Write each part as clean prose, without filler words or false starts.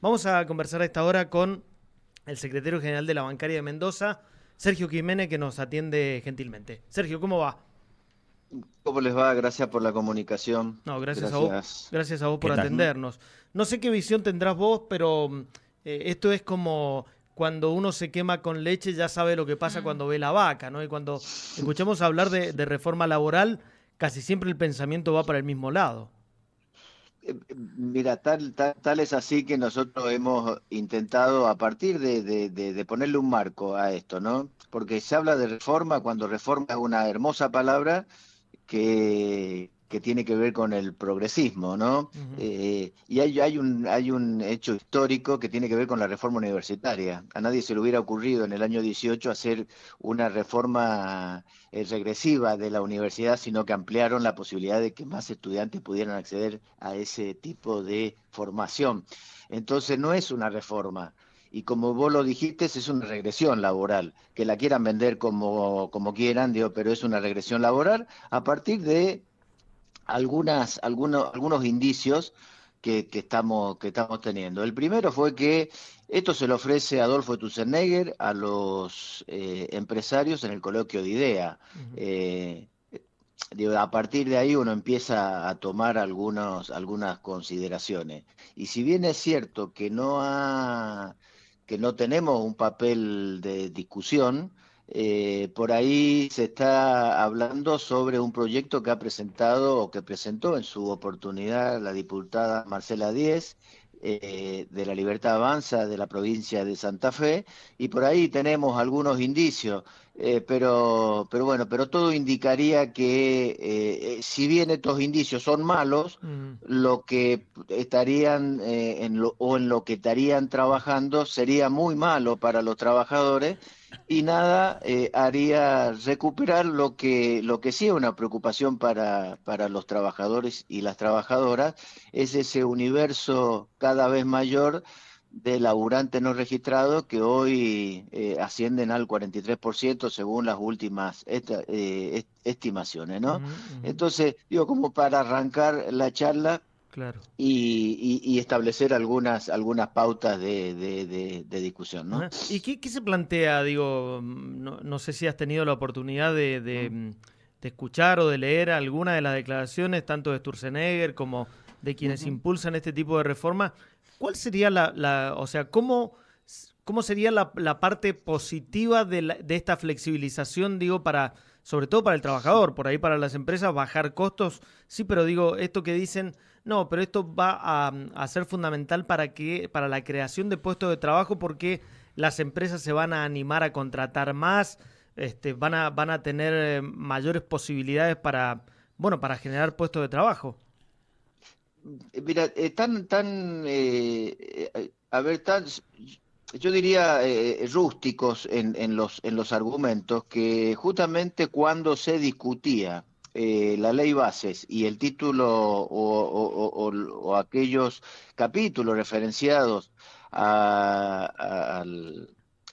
Vamos a conversar a esta hora con el secretario general de la Bancaria de Mendoza, Sergio Jiménez, que nos atiende gentilmente. Sergio, ¿cómo va? ¿Cómo les va? Gracias por la comunicación. No, Gracias. gracias a vos por ¿Qué tal? atendernos. No sé qué visión tendrás vos, pero esto es como cuando uno se quema con leche, ya sabe lo que pasa cuando ve la vaca, ¿no? Y cuando escuchamos hablar de reforma laboral, casi siempre el pensamiento va para el mismo lado. Mira, tal es así que nosotros hemos intentado a partir de ponerle un marco a esto, ¿no? Porque se habla de reforma cuando reforma es una hermosa palabra que tiene que ver con el progresismo, ¿no? Ujú. Y hay un hecho histórico que tiene que ver con la reforma universitaria. A nadie se le hubiera ocurrido en el año 18 hacer una reforma regresiva de la universidad, sino que ampliaron la posibilidad de que más estudiantes pudieran acceder a ese tipo de formación. Entonces no es una reforma. Y como vos lo dijiste, es una regresión laboral, que la quieran vender como quieran, digo, pero es una regresión laboral a partir de algunos indicios que estamos teniendo. El primero fue que esto se lo ofrece Adolfo Schwarzenegger a los empresarios en el coloquio de IDEA. Ujú. Eh, Digo, a partir de ahí uno empieza a tomar algunas consideraciones. Y si bien es cierto que no tenemos un papel de discusión, por ahí se está hablando sobre un proyecto que ha presentado o que presentó en su oportunidad la diputada Marcela Díez, de la Libertad Avanza de la provincia de Santa Fe, y por ahí tenemos algunos indicios. Pero bueno, pero todo indicaría que si bien estos indicios son malos, Ujú. lo que estarían o en lo que estarían trabajando sería muy malo para los trabajadores y nada haría recuperar lo que sí es una preocupación para los trabajadores y las trabajadoras, es ese universo cada vez mayor de laburantes no registrados que hoy ascienden al 43% según las últimas estimaciones, ¿no? Ujú. Ujú. Entonces, digo, como para arrancar la charla Claro. y establecer algunas pautas de discusión, ¿no? Ajá. ¿Y qué se plantea? Digo, no sé si has tenido la oportunidad Mm, de escuchar o de leer alguna de las declaraciones, tanto de Sturzenegger como de quienes ujú. impulsan este tipo de reforma. ¿Cuál sería o sea, cómo sería la parte positiva de esta flexibilización, digo, sobre todo para el trabajador, por ahí para las empresas, bajar costos? Sí, pero digo, esto que dicen, no, pero esto va a ser fundamental para la creación de puestos de trabajo, porque las empresas se van a animar a contratar más, van a tener mayores posibilidades bueno, para generar puestos de trabajo. Mira, a ver, yo diría rústicos en los argumentos que justamente cuando se discutía la ley bases y el título o aquellos capítulos referenciados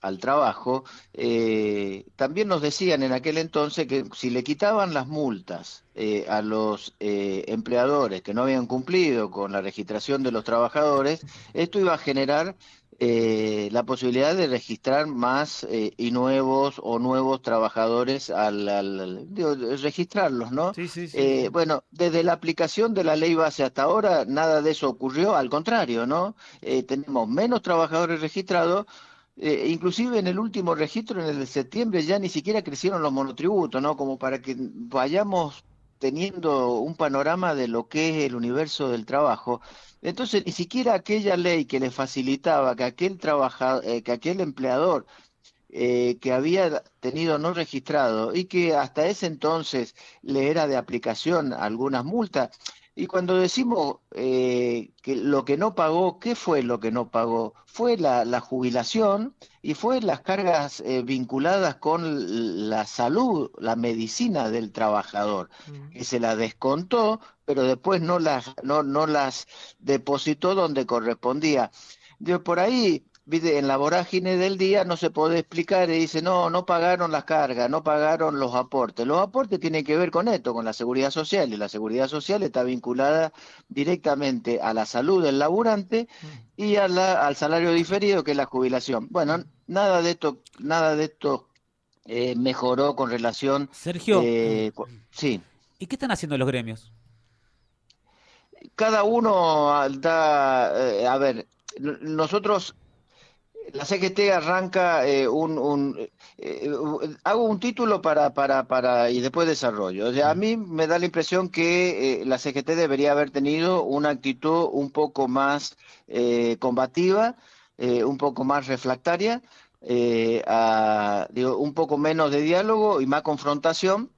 al trabajo, también nos decían en aquel entonces que si le quitaban las multas a los empleadores que no habían cumplido con la registración de los trabajadores, esto iba a generar la posibilidad de registrar más y nuevos trabajadores digo, registrarlos, ¿no? Sí, sí, sí, sí. Bueno, desde la aplicación de la ley base hasta ahora, nada de eso ocurrió, al contrario, ¿no? Tenemos menos trabajadores registrados. Inclusive en el último registro, en el de septiembre, ya ni siquiera crecieron los monotributos, ¿no? Como para que vayamos teniendo un panorama de lo que es el universo del trabajo. Entonces, ni siquiera aquella ley que le facilitaba que que aquel empleador que había tenido no registrado y que hasta ese entonces le era de aplicación algunas multas. Y cuando decimos que lo que no pagó, ¿qué fue lo que no pagó? Fue la jubilación y fue las cargas vinculadas con la salud, la medicina del trabajador, Mm. que se la descontó, pero después no las depositó donde correspondía. Por ahí viste, en la vorágine del día no se puede explicar y dice, no, no pagaron las cargas, no pagaron los aportes. Los aportes tienen que ver con esto, con la seguridad social, y la seguridad social está vinculada directamente a la salud del laburante Mm. y al salario diferido, que es la jubilación. Bueno, nada de esto mejoró con relación, Sergio, sí. ¿y qué están haciendo los gremios? Cada uno da, a ver, nosotros, la CGT arranca hago un título y después desarrollo. O sea, a Mm. mí me da la impresión que la CGT debería haber tenido una actitud un poco más combativa, un poco más refractaria, digo, un poco menos de diálogo y más confrontación,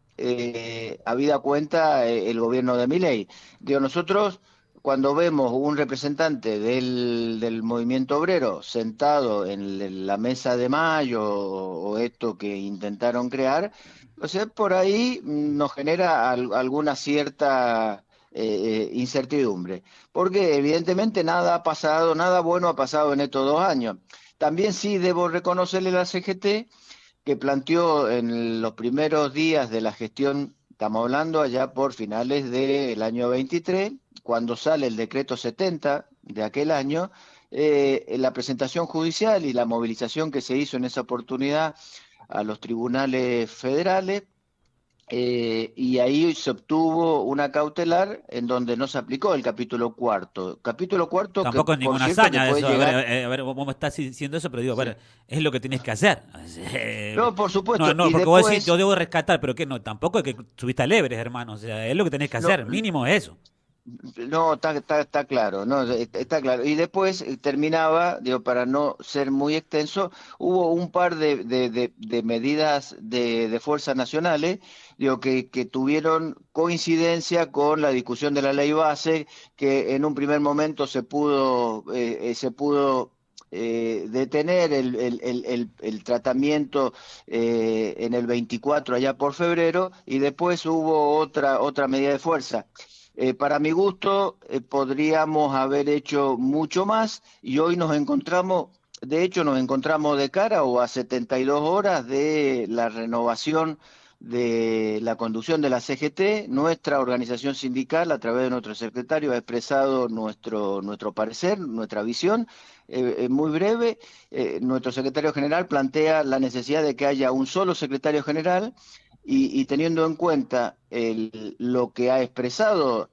habida cuenta el gobierno de Milei. Digo, nosotros cuando vemos un representante del movimiento obrero sentado en la mesa de mayo o esto que intentaron crear, o sea, por ahí nos genera alguna cierta incertidumbre, porque evidentemente nada ha pasado, nada bueno ha pasado en estos 2 años. También sí debo reconocerle a la CGT que planteó en los primeros días de la gestión, estamos hablando allá por finales del año 23, cuando sale el decreto 70 de aquel año, la presentación judicial y la movilización que se hizo en esa oportunidad a los tribunales federales, y ahí se obtuvo una cautelar en donde no se aplicó el capítulo cuarto. Capítulo cuarto que, Tampoco es por ninguna cierto, que hazaña puede eso. llegar... A ver, vos me estás diciendo eso, pero digo, a Sí. ver, es lo que tienes que hacer. No, por No, supuesto, no, y porque vos decís, yo después... debo rescatar, pero que no, tampoco es que subiste a Everest, hermano. O sea, es lo que tenés que No, hacer, mínimo es eso. no, está claro, no, está claro. Y después terminaba, digo, para no ser muy extenso, hubo un par de medidas de fuerzas nacionales, digo, que tuvieron coincidencia con la discusión de la ley base, que en un primer momento se pudo detener el tratamiento en el 24 allá por febrero, y después hubo otra medida de fuerza. Para mi gusto, podríamos haber hecho mucho más y hoy de hecho nos encontramos de cara o a 72 horas de la renovación de la conducción de la CGT. Nuestra organización sindical, a través de nuestro secretario, ha expresado nuestro parecer, nuestra visión. Muy breve, nuestro secretario general plantea la necesidad de que haya un solo secretario general y teniendo en cuenta lo que ha expresado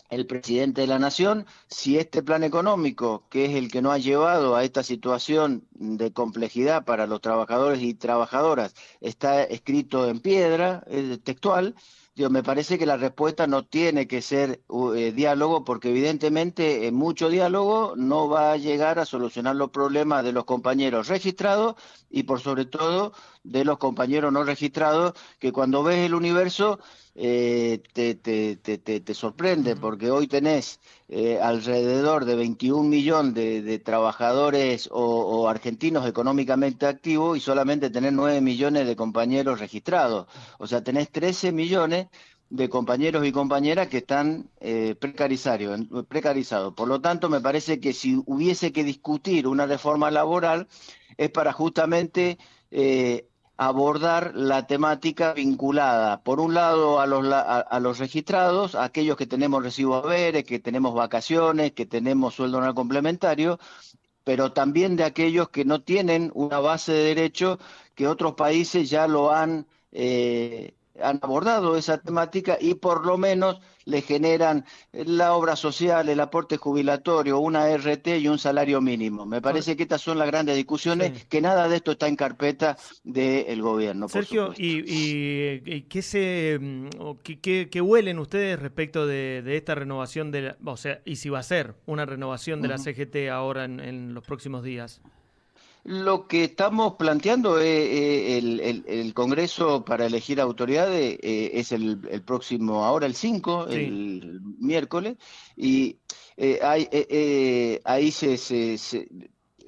el presidente de la Nación, si este plan económico, que es el que nos ha llevado a esta situación de complejidad para los trabajadores y trabajadoras, está escrito en piedra, textual, digo, me parece que la respuesta no tiene que ser diálogo, porque evidentemente mucho diálogo no va a llegar a solucionar los problemas de los compañeros registrados y por sobre todo de los compañeros no registrados, que cuando ves el universo te sorprende, Mm. porque hoy tenés alrededor de 21 millones de trabajadores o argentinos económicamente activos y solamente tenés 9 millones de compañeros registrados. O sea, tenés 13 millones de compañeros y compañeras que están precarizados. Por lo tanto, me parece que si hubiese que discutir una reforma laboral es para justamente abordar la temática vinculada, por un lado, a los registrados, a aquellos que tenemos recibo haberes, que tenemos vacaciones, que tenemos sueldo anual complementario, pero también de aquellos que no tienen una base de derecho, que otros países ya han abordado esa temática y por lo menos le generan la obra social, el aporte jubilatorio, una RT y un salario mínimo. Me Ahora, parece que estas son las grandes discusiones, sí. que nada de esto está en carpeta del gobierno, por Sergio, supuesto. y qué o qué huelen ustedes respecto de esta renovación o sea, y si va a ser una renovación de la Ujú. CGT ahora en los próximos días? Lo que estamos planteando es el Congreso para elegir autoridades, es el próximo, ahora el 5, Sí. el miércoles, y ahí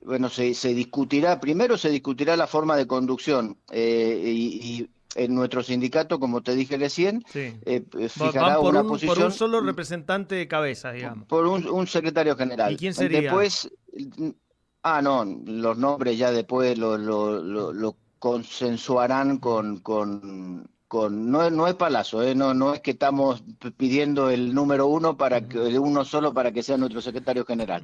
bueno, se discutirá, primero se discutirá la forma de conducción, y en nuestro sindicato, como te dije recién, Sí. Van fijará una por un posición solo representante de cabeza, digamos. por un secretario ¿Y general. quién sería? Después, No, los nombres ya después lo consensuarán no es Palazzo, no es que estamos pidiendo el número uno uno solo para que sea nuestro secretario general.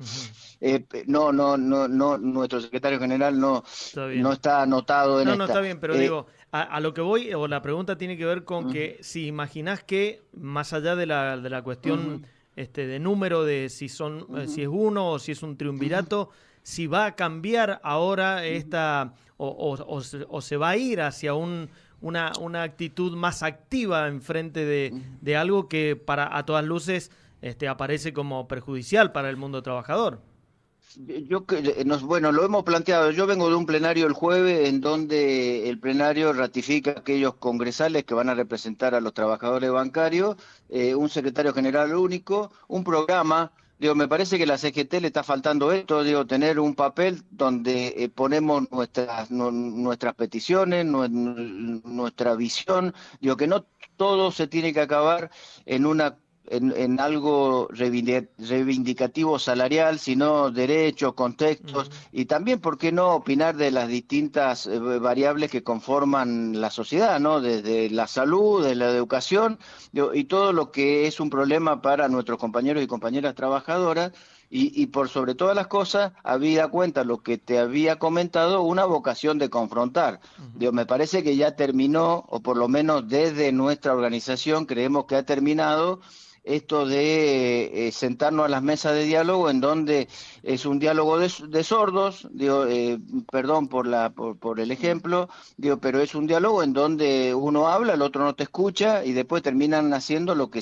No, nuestro secretario general Está no bien. está anotado en No, esta. está bien, pero digo, a lo que voy, o la pregunta tiene que ver con Ujú, que si imaginás que, más allá de la ujú, cuestión de número de si son, si ujú, es uno o si es un ujú, triunvirato, si va a cambiar ahora ujú. esta, o se va a ir hacia una actitud más activa en frente de algo que para a todas luces aparece como perjudicial para el mundo trabajador. Bueno, lo hemos planteado. Yo vengo de un plenario el jueves en donde el plenario ratifica a aquellos congresales que van a representar a los trabajadores bancarios, un secretario general único, un programa. Digo, me parece que a la CGT le está faltando esto, digo, tener un papel donde ponemos nuestras peticiones, nuestra visión, digo, que no todo se tiene que acabar en algo reivindicativo salarial, sino derechos, contextos Ujú. y también, ¿por qué no opinar de las distintas variables que conforman la sociedad, ¿no? Desde la salud, de la educación, y todo lo que es un problema para nuestros compañeros y compañeras trabajadoras. Y por sobre todas las cosas, habida cuenta lo que te había comentado, una vocación de confrontar. Ujú. Digo, me parece que ya terminó, o por lo menos desde nuestra organización creemos que ha terminado esto de sentarnos a las mesas de diálogo en donde es un diálogo de sordos, digo, perdón por el ejemplo, digo, pero es un diálogo en donde uno habla, el otro no te escucha y después terminan haciendo lo que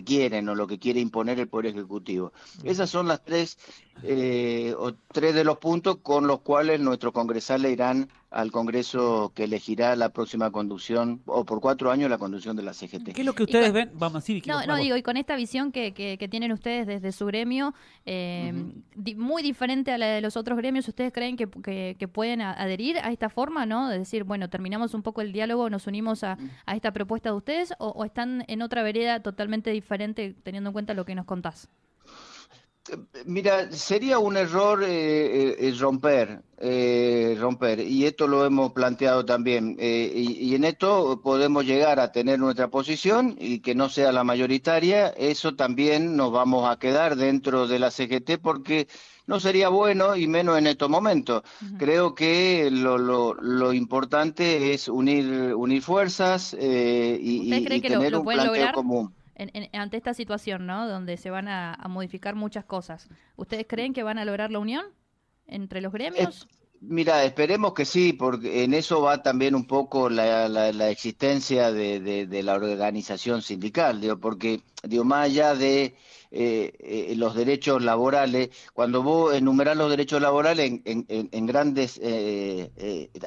quieren o lo que quiere imponer el Poder Ejecutivo. Ujú. Esas son las tres de los puntos con los cuales nuestros congresales irán al Congreso que elegirá la próxima conducción, o por 4 años la conducción de la CGT. ¿Qué es lo que Y con- ustedes ven? Vamos, sí, Vicky, no, va no, vos. digo, y con esta visión que tienen ustedes desde su gremio, Ujú. muy diferente a la de los otros gremios, ¿ustedes creen que pueden adherir a esta forma, ¿no? De decir, bueno, terminamos un poco el diálogo, nos unimos a esta propuesta de ustedes, o están en otra vereda totalmente diferente teniendo en cuenta lo que nos contás? Mira, sería un error romper, y esto lo hemos planteado también, y en esto podemos llegar a tener nuestra posición y que no sea la mayoritaria, eso también nos vamos a quedar dentro de la CGT porque no sería bueno y menos en estos momentos. Ujú. Creo que lo importante es unir fuerzas ¿Ustedes creen y que tener lo un pueden planteo lograr común. ante esta situación, ¿no? Donde se van a modificar muchas cosas. ¿Ustedes creen que van a lograr la unión entre los Es- gremios? Mira, esperemos que sí, porque en eso va también un poco la existencia de la organización sindical, digo, porque digo, más allá de los derechos laborales, cuando vos enumerás los derechos laborales en grandes,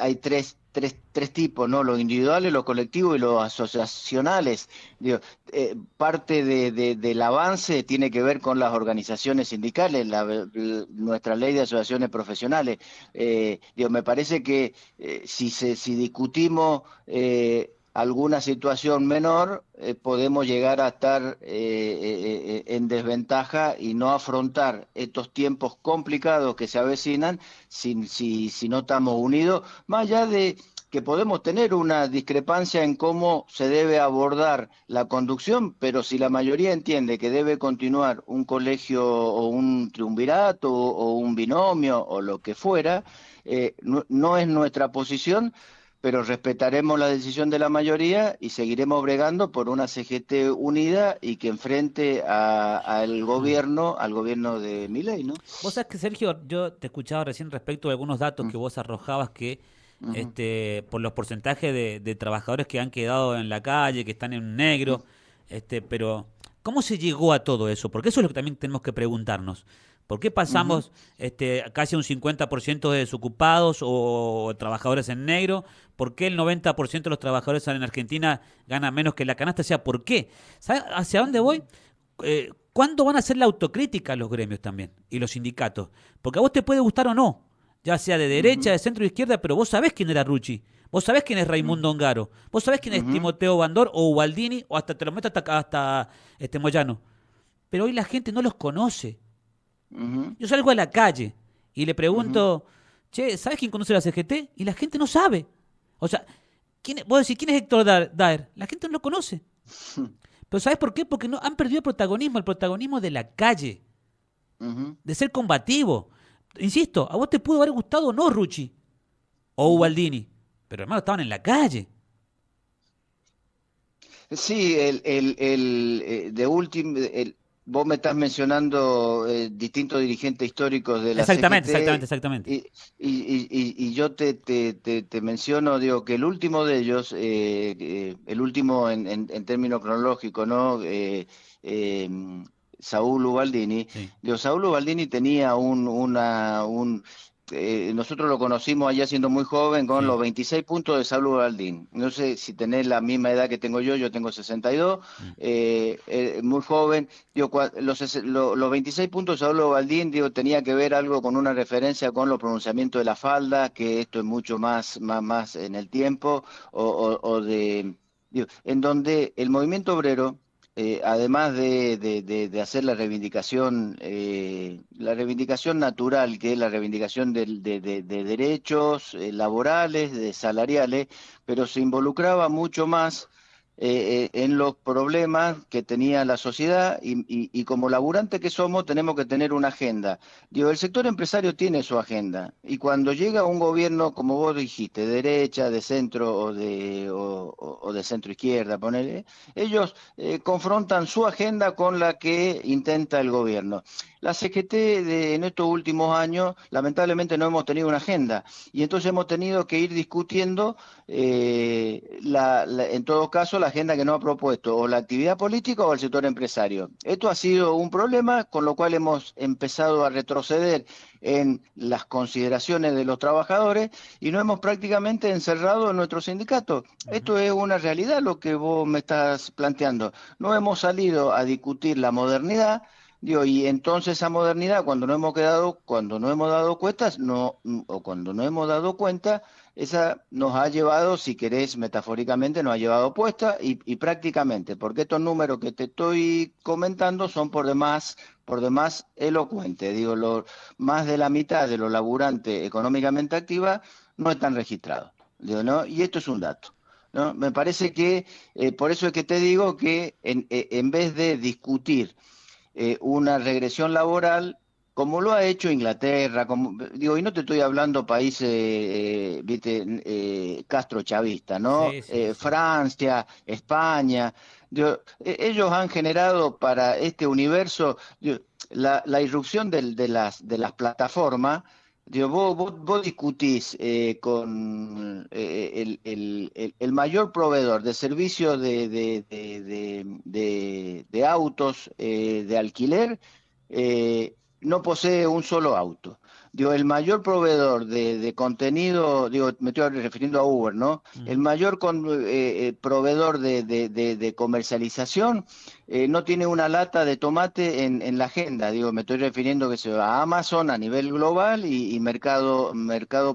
hay tres tipos, ¿no? Los individuales, los colectivos y los asociacionales. Digo, parte del avance tiene que ver con las organizaciones sindicales, nuestra ley de asociaciones profesionales. Digo, me parece que si discutimos alguna situación menor, podemos llegar a estar en desventaja y no afrontar estos tiempos complicados que se avecinan si no estamos unidos, más allá de que podemos tener una discrepancia en cómo se debe abordar la conducción, pero si la mayoría entiende que debe continuar un colegio o un triunvirato o un binomio o lo que fuera, no es nuestra posición, pero respetaremos la decisión de la mayoría y seguiremos bregando por una CGT unida y que enfrente al gobierno de Milei, ¿no? Vos sabés que, Sergio, yo te escuchaba recién respecto de algunos datos Mm, que vos arrojabas que ujú, por los porcentajes de trabajadores que han quedado en la calle, que están en negro, pero ¿cómo se llegó a todo eso? Porque eso es lo que también tenemos que preguntarnos. ¿Por qué ujú. pasamos casi un 50% de desocupados o trabajadores en negro? ¿Por qué el 90% de los trabajadores en Argentina ganan menos que la canasta? O sea, ¿por qué? ¿Sabes hacia dónde voy? ¿Cuándo van a hacer la autocrítica los gremios también y los sindicatos? Porque a vos te puede gustar o no, ya sea de derecha, Ujú, de centro, de izquierda, pero vos sabés quién era Rucci, vos sabés quién es Raimundo Ongaro, vos sabés quién es ujú, Timoteo Bandor o Ubaldini o hasta te lo meto hasta Moyano. Pero hoy la gente no los conoce. Ujú, Yo salgo a la calle y le ujú. pregunto, che, ¿sabes quién conoce la CGT? Y la gente no sabe. O sea, vos decís, ¿quién es Héctor Daer? La gente no lo conoce. Pero ¿sabes por qué? Porque no han perdido el protagonismo de la calle, Ujú, de ser combativo. Insisto, a vos te pudo haber gustado o no Rucci o ujú. Ubaldini, pero hermano, estaban en la calle. Sí, de último, vos me estás mencionando distintos dirigentes históricos de la Exactamente, exactamente, CGT exactamente. y yo te menciono, digo, que el último de ellos, el último en términos cronológicos, ¿no? Eh, Saúl Ubaldini, Sí. digo, Saúl Ubaldini tenía nosotros lo conocimos allá siendo muy joven con Sí. los 26 puntos de Saulo Baldín. No sé si tenés la misma edad que tengo yo tengo 62, Mm. muy joven. Digo, los 26 puntos de Saulo Baldín, digo, tenía que ver algo con una referencia con los pronunciamientos de la falda, que esto es mucho más en el tiempo, en donde el movimiento obrero además de hacer la reivindicación natural, que es la reivindicación de derechos laborales, de salariales, pero se involucraba mucho más en los problemas que tenía la sociedad y como laburante que somos tenemos que tener una agenda. Digo, el sector empresario tiene su agenda y cuando llega un gobierno, como vos dijiste, de derecha, de centro o de centro izquierda, ponele, ellos confrontan su agenda con la que intenta el gobierno. La CGT en estos últimos años, lamentablemente no hemos tenido una agenda y entonces hemos tenido que ir discutiendo, en todo caso, la agenda que nos ha propuesto o la actividad política o el sector empresario. Esto ha sido un problema con lo cual hemos empezado a retroceder en las consideraciones de los trabajadores y nos hemos prácticamente encerrado en nuestro sindicato. Ujú. Esto es una realidad lo que vos me estás planteando. No hemos salido a discutir la modernidad, digo, y entonces esa modernidad, cuando no hemos dado cuentas, o cuando no hemos dado cuenta, esa nos ha llevado, si querés metafóricamente, nos ha llevado puesta y prácticamente, porque estos números que te estoy comentando son por demás elocuentes. Digo, más de la mitad de los laburantes económicamente activas no están registrados. Digo, ¿no? Y esto es un dato. ¿No? Me parece que por eso es que te digo que en vez de discutir una regresión laboral, como lo ha hecho Inglaterra, digo, y no te estoy hablando países, viste, castrochavistas, ¿no? Sí, sí, sí. Francia, España, digo, ellos han generado para este universo digo, la irrupción de las plataformas. Digo, vos discutís con el mayor proveedor de servicios de autos de alquiler, no posee un solo auto. Digo, el mayor proveedor de contenido, digo, me estoy refiriendo a Uber, ¿no? El Ujú. mayor proveedor de comercialización no tiene una lata de tomate en la agenda. Digo, me estoy refiriendo que se va a Amazon a nivel global y Mercado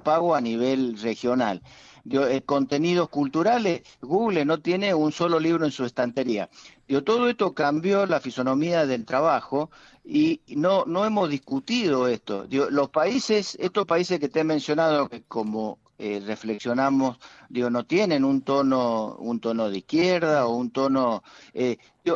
Pago a nivel regional. Digo, contenidos culturales, Google no tiene un solo libro en su estantería. Digo, todo esto cambió la fisonomía del trabajo y no hemos discutido esto. Digo, estos países que te he mencionado, que como reflexionamos, digo, no tienen un tono de izquierda o un tono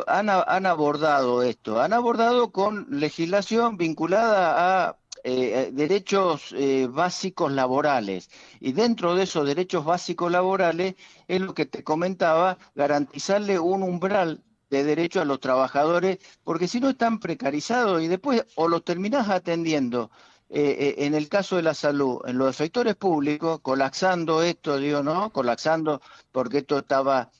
han abordado esto, han abordado con legislación vinculada a derechos básicos laborales. Y dentro de esos derechos básicos laborales es lo que te comentaba, garantizarle un umbral de derecho a los trabajadores, porque si no están precarizados y después o los terminás atendiendo. En el caso de la salud, en los efectores públicos, colapsando esto, digo, ¿no? Colapsando porque esto estaba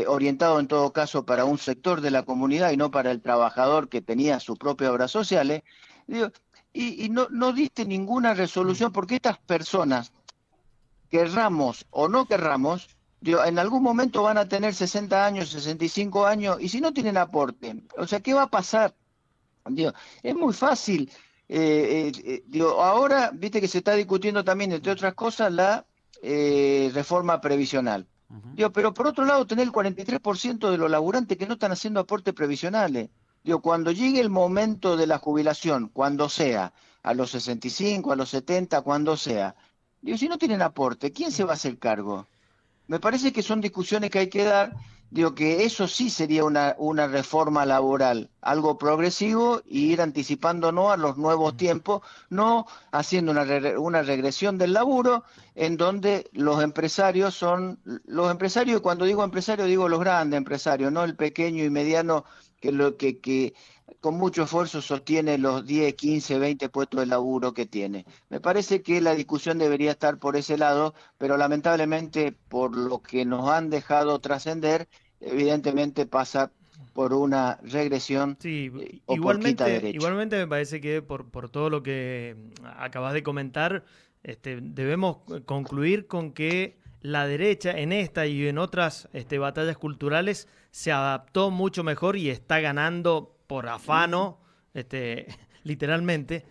orientado en todo caso para un sector de la comunidad y no para el trabajador que tenía sus propias obras sociales, digo, y no diste ninguna Mm. resolución porque estas personas, querramos o no querramos, digo, en algún momento van a tener 60 años, 65 años, y si no tienen aporte, o sea, ¿qué va a pasar? Digo, es muy fácil. Digo, ahora, viste que se está discutiendo también, entre otras cosas, la reforma previsional. Ujú. Digo, pero por otro lado, tener el 43% de los laburantes que no están haciendo aportes previsionales. Digo, cuando llegue el momento de la jubilación, cuando sea, a los 65, a los 70, cuando sea, digo, si no tienen aporte, ¿quién se va a hacer cargo? Me parece que son discusiones que hay que dar. Digo que eso sí sería una reforma laboral, algo progresivo y ir anticipándonos a los nuevos tiempos, no haciendo una regresión del laburo en donde los empresarios, y cuando digo empresarios digo los grandes empresarios, no el pequeño y mediano que con mucho esfuerzo sostiene los 10, 15, 20 puestos de laburo que tiene. Me parece que la discusión debería estar por ese lado, pero lamentablemente por lo que nos han dejado trascender, evidentemente pasa por una regresión Sí, o por quita igualmente, derecho. igualmente me parece que por todo lo que acabas de comentar, debemos concluir con que la derecha en esta y en otras batallas culturales se adaptó mucho mejor y está ganando por afano, literalmente,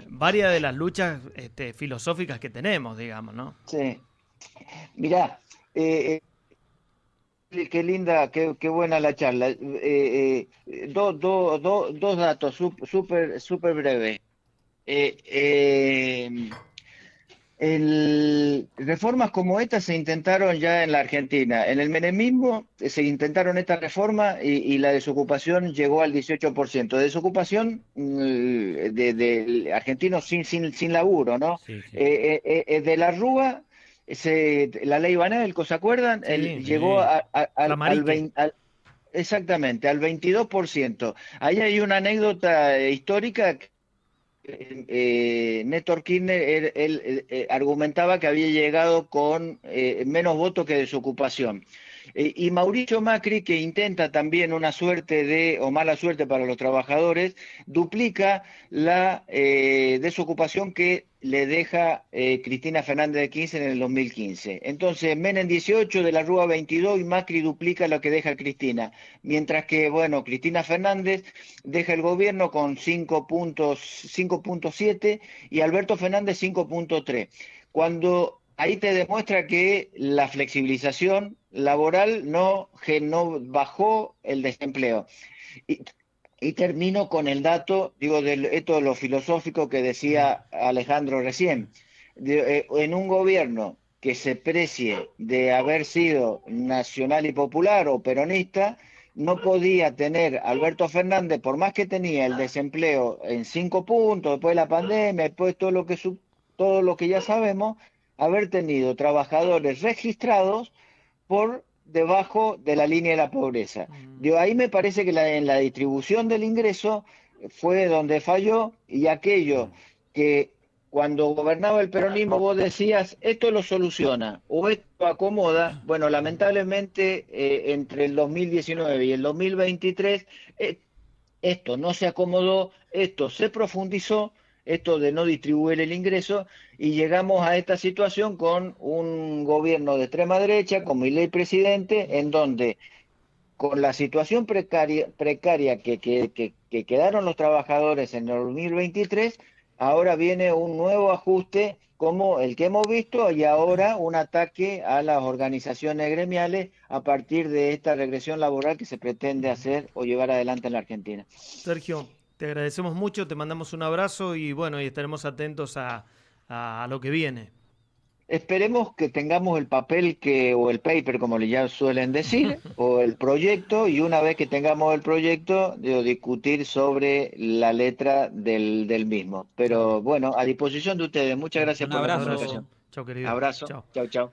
varias de las luchas filosóficas que tenemos, digamos, ¿no? Sí, mirá, qué linda, qué buena la charla. Dos datos súper breves. Eh, eh, reformas como esta se intentaron ya en la Argentina. En el menemismo se intentaron esta reforma y la desocupación llegó al 18%. Desocupación de argentinos sin laburo, ¿no? Sí, sí. De la Rúa, la ley Banelco, ¿se acuerdan? Sí, Llegó Sí. al Flamarique. 20, exactamente, al 22%. Ahí hay una anécdota histórica. Néstor Kirchner argumentaba que había llegado con menos votos que desocupación. Y Mauricio Macri, que intenta también una suerte o mala suerte para los trabajadores, duplica la desocupación que le deja Cristina Fernández de Kirchner en el 2015. Entonces, Menem 18, de la Rúa 22 y Macri duplica lo que deja Cristina. Mientras que, bueno, Cristina Fernández deja el gobierno con 5,7 y Alberto Fernández 5,3. Cuando ahí te demuestra que la flexibilización laboral no bajó el desempleo. Y, y termino con el dato, digo, esto de lo filosófico que decía Alejandro recién. En un gobierno que se precie de haber sido nacional y popular o peronista, no podía tener Alberto Fernández, por más que tenía el desempleo en 5 puntos, después de la pandemia, después todo lo que ya sabemos, haber tenido trabajadores registrados por debajo de la línea de la pobreza. Ahí me parece que en la distribución del ingreso fue donde falló y aquello que cuando gobernaba el peronismo vos decías, esto lo soluciona o esto acomoda, bueno, lamentablemente entre el 2019 y el 2023 esto no se acomodó, esto se profundizó, esto de no distribuir el ingreso, y llegamos a esta situación con un gobierno de extrema derecha, con Milei presidente, en donde con la situación precaria que quedaron los trabajadores en el 2023, ahora viene un nuevo ajuste como el que hemos visto y ahora un ataque a las organizaciones gremiales a partir de esta regresión laboral que se pretende hacer o llevar adelante en la Argentina. Sergio, te agradecemos mucho, te mandamos un abrazo y bueno, y estaremos atentos a lo que viene. Esperemos que tengamos el papel o el paper, como le ya suelen decir, o el proyecto, y una vez que tengamos el proyecto, discutir sobre la letra del mismo. Chao. Pero bueno, a disposición de ustedes. Muchas gracias Un por la abrazo. comunicación. Abrazo. Chao, querido. Abrazo. Chao. Chau, chau.